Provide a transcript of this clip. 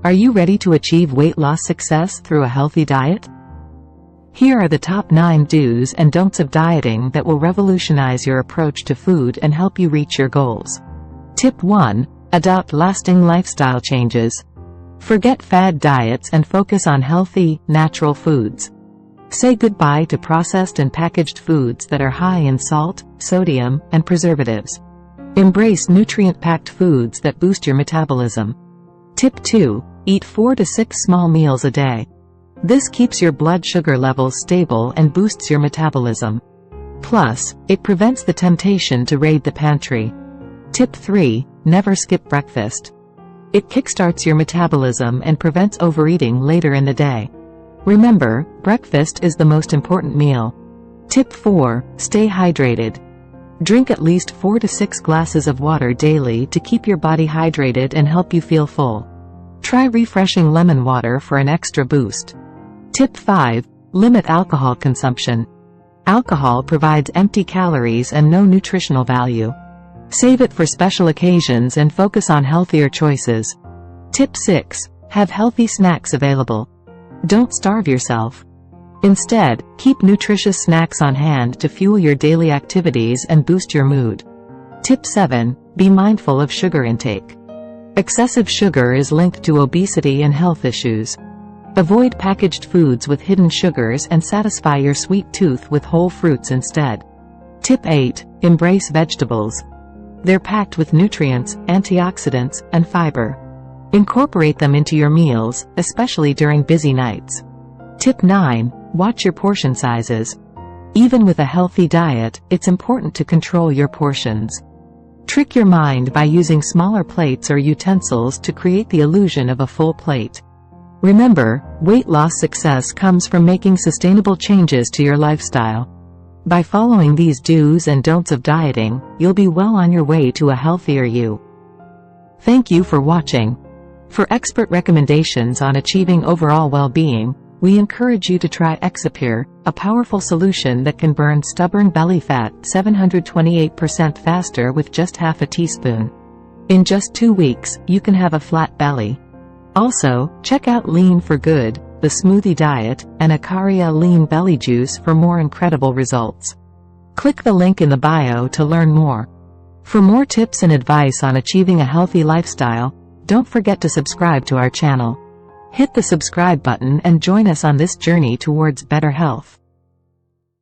Are you ready to achieve weight loss success through a healthy diet? Here are the top 9 do's and don'ts of dieting that will revolutionize your approach to food and help you reach your goals. Tip 1. Adopt lasting lifestyle changes. Forget fad diets and focus on healthy, natural foods. Say goodbye to processed and packaged foods that are high in salt, sodium, and preservatives. Embrace nutrient-packed foods that boost your metabolism. Tip 2. Eat 4 to 6 small meals a day. This keeps your blood sugar levels stable and boosts your metabolism. Plus, it prevents the temptation to raid the pantry. Tip 3. Never skip breakfast. It kickstarts your metabolism and prevents overeating later in the day. Remember, breakfast is the most important meal. Tip 4. Stay hydrated. Drink at least 4 to 6 glasses of water daily to keep your body hydrated and help you feel full. Try refreshing lemon water for an extra boost. Tip 5. Limit alcohol consumption. Alcohol provides empty calories and no nutritional value. Save it for special occasions and focus on healthier choices. Tip 6. Have healthy snacks available. Don't starve yourself. Instead, keep nutritious snacks on hand to fuel your daily activities and boost your mood. Tip 7. Be mindful of sugar intake. Excessive sugar is linked to obesity and health issues. Avoid packaged foods with hidden sugars and satisfy your sweet tooth with whole fruits instead. Tip 8. Embrace vegetables. They're packed with nutrients, antioxidants, and fiber. Incorporate them into your meals, especially during busy nights. Tip 9. Watch your portion sizes. Even with a healthy diet, it's important to control your portions. Trick your mind by using smaller plates or utensils to create the illusion of a full plate. Remember, weight loss success comes from making sustainable changes to your lifestyle. By following these do's and don'ts of dieting, you'll be well on your way to a healthier you. Thank you for watching. For expert recommendations on achieving overall well-being, we encourage you to try Exapure, a powerful solution that can burn stubborn belly fat 728% faster with just half a teaspoon. In just 2 weeks, you can have a flat belly. Also, check out Lean for Good, the smoothie diet, and Acaria Lean Belly Juice for more incredible results. Click the link in the bio to learn more. For more tips and advice on achieving a healthy lifestyle, don't forget to subscribe to our channel. Hit the subscribe button and join us on this journey towards better health.